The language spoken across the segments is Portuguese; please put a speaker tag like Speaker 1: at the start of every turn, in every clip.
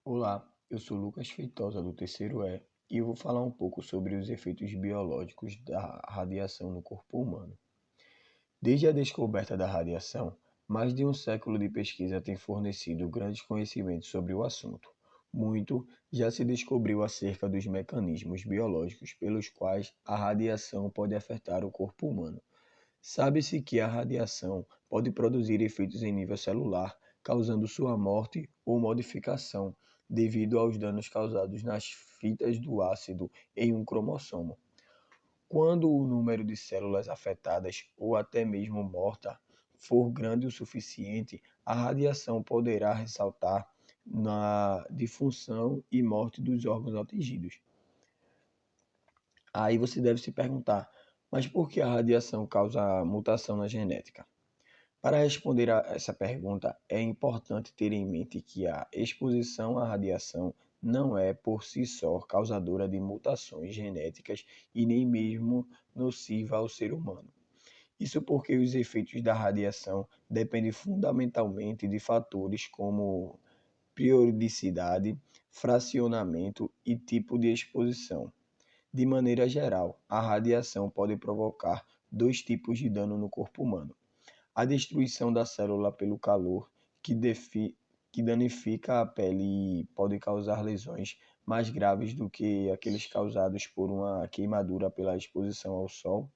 Speaker 1: Olá, eu sou Lucas Feitosa do terceiro E e eu vou falar um pouco sobre os efeitos biológicos da radiação no corpo humano. Desde a descoberta da radiação, mais de um século de pesquisa tem fornecido grandes conhecimentos sobre o assunto. Muito já se descobriu acerca dos mecanismos biológicos pelos quais a radiação pode afetar o corpo humano. Sabe-se que a radiação pode produzir efeitos em nível celular, causando sua morte ou modificação, devido aos danos causados nas fitas do ácido em um cromossomo. Quando o número de células afetadas ou até mesmo morta for grande o suficiente, a radiação poderá ressaltar na disfunção e morte dos órgãos atingidos. Aí você deve se perguntar, mas por que a radiação causa mutação na genética? Para responder a essa pergunta, é importante ter em mente que a exposição à radiação não é por si só causadora de mutações genéticas e nem mesmo nociva ao ser humano. Isso porque os efeitos da radiação dependem fundamentalmente de fatores como periodicidade, fracionamento e tipo de exposição. De maneira geral, a radiação pode provocar dois tipos de dano no corpo humano: a destruição da célula pelo calor, que danifica a pele e pode causar lesões mais graves do que aqueles causados por uma queimadura pela exposição ao sol;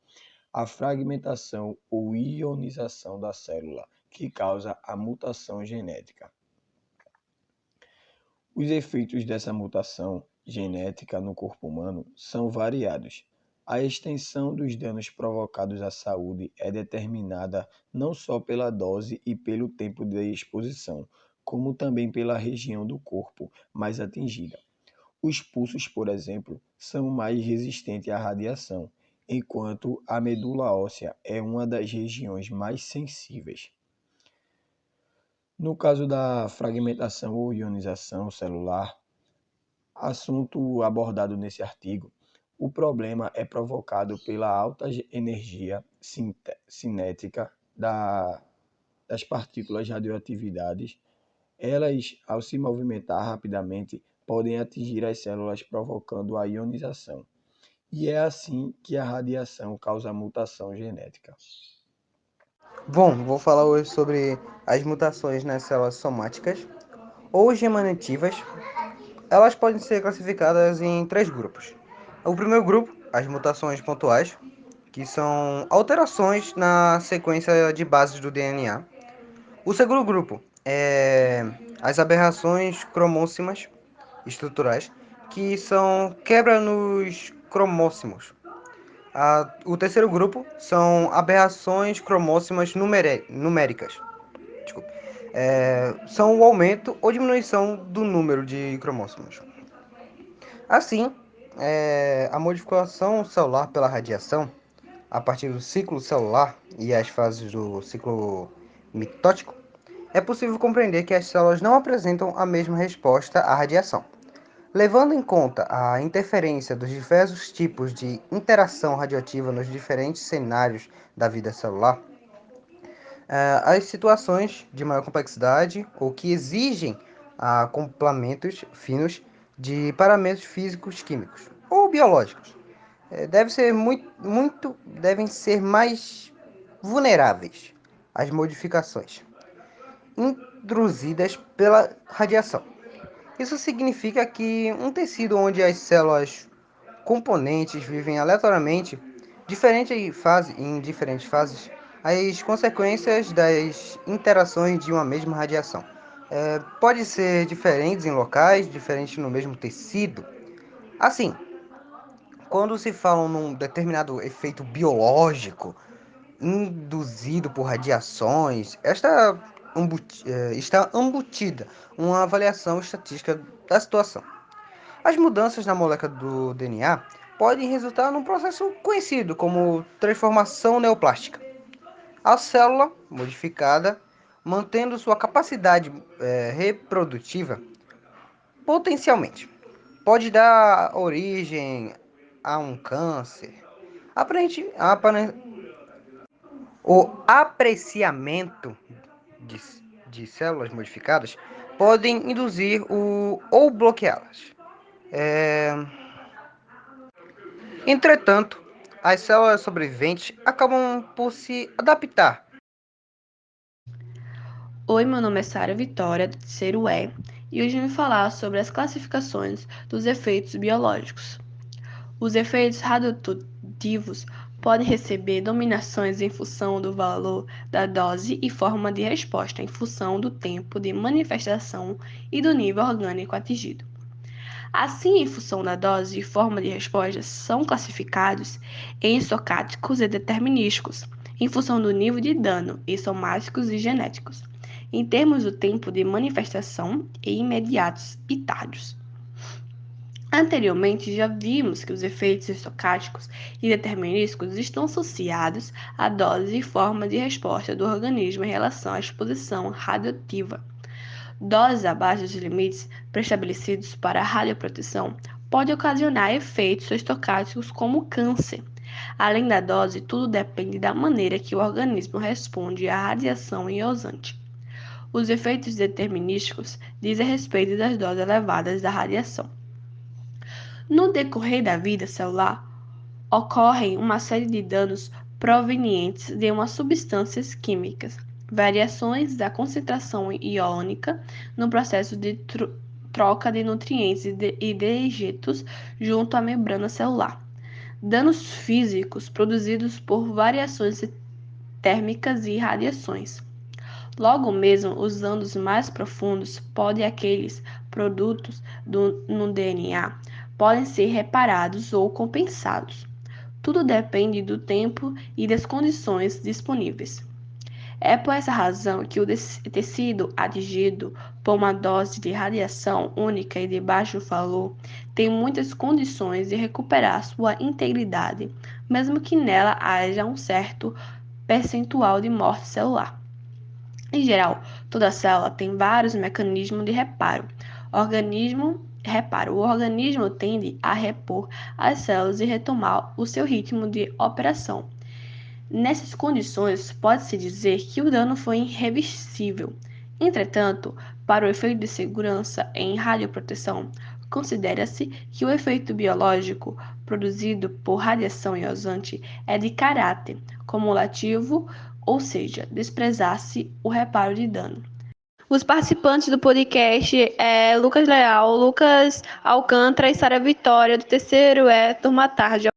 Speaker 1: a fragmentação ou ionização da célula, que causa a mutação genética. Os efeitos dessa mutação genética no corpo humano são variados. A extensão dos danos provocados à saúde é determinada não só pela dose e pelo tempo de exposição, como também pela região do corpo mais atingida. Os pulsos, por exemplo, são mais resistentes à radiação, enquanto a medula óssea é uma das regiões mais sensíveis. No caso da fragmentação ou ionização celular, assunto abordado nesse artigo, o problema é provocado pela alta energia cinética das partículas radioatividades. Elas, ao se movimentar rapidamente, podem atingir as células, provocando a ionização. E é assim que a radiação causa mutação genética.
Speaker 2: Bom, vou falar hoje sobre as mutações nas células somáticas ou germinativas. Elas podem ser classificadas em três grupos. O primeiro grupo, as mutações pontuais, que são alterações na sequência de bases do DNA. O segundo grupo é as aberrações cromóssimas estruturais, que são quebra nos cromóssimos. O terceiro grupo são aberrações cromóssimas numéricas. Desculpe. São o aumento ou diminuição do número de cromósomos. Assim, a modificação celular pela radiação, a partir do ciclo celular e as fases do ciclo mitótico, é possível compreender que as células não apresentam a mesma resposta à radiação. Levando em conta a interferência dos diversos tipos de interação radioativa nos diferentes cenários da vida celular, as situações de maior complexidade ou que exigem complementos finos de parâmetros físicos, químicos ou biológicos devem ser mais vulneráveis às modificações induzidas pela radiação. Isso significa que um tecido onde as células componentes vivem aleatoriamente em diferentes fases as consequências das interações de uma mesma radiação. Pode ser diferentes em locais, diferentes no mesmo tecido. Assim, quando se fala num determinado efeito biológico induzido por radiações, está embutida uma avaliação estatística da situação. As mudanças na molécula do DNA podem resultar num processo conhecido como transformação neoplástica. A célula modificada, mantendo sua capacidade reprodutiva, potencialmente, pode dar origem a um câncer. O apreciamento de, de células modificadas podem induzir ou bloqueá-las. Entretanto, as células sobreviventes acabam por se adaptar.
Speaker 3: Oi, meu nome é Sara Vitória, do terceiro E, e hoje vim falar sobre as classificações dos efeitos biológicos. Os efeitos radioativos podem receber dominações em função do valor da dose e forma de resposta, em função do tempo de manifestação e do nível orgânico atingido. Assim, em função da dose e forma de resposta, são classificados em estocásticos e determinísticos, em função do nível de dano, e somáticos e genéticos, em termos do tempo de manifestação, e imediatos e tardios. Anteriormente, já vimos que os efeitos estocásticos e determinísticos estão associados à dose e forma de resposta do organismo em relação à exposição radioativa. Doses abaixo dos limites pré-estabelecidos para a radioproteção podem ocasionar efeitos estocásticos como câncer. Além da dose, tudo depende da maneira que o organismo responde à radiação ionizante. Os efeitos determinísticos dizem respeito das doses elevadas da radiação. No decorrer da vida celular, ocorrem uma série de danos provenientes de umas substâncias químicas, variações da concentração iônica no processo de troca de nutrientes e dejetos junto à membrana celular, danos físicos produzidos por variações térmicas e radiações. Logo mesmo, os danos mais profundos podem aqueles produtos no DNA podem ser reparados ou compensados. Tudo depende do tempo e das condições disponíveis. É por essa razão que o tecido atingido por uma dose de radiação única e de baixo valor tem muitas condições de recuperar sua integridade, mesmo que nela haja um certo percentual de morte celular. Em geral, toda célula tem vários mecanismos de reparo. O organismo tende a repor as células e retomar o seu ritmo de operação. Nessas condições, pode-se dizer que o dano foi irreversível. Entretanto, para o efeito de segurança em radioproteção, considera-se que o efeito biológico produzido por radiação ionizante é de caráter cumulativo, ou seja, desprezar-se o reparo de dano. Os participantes do podcast é Lucas Leal, Lucas Alcântara e Sara Vitória, do terceiro E, turma tarde.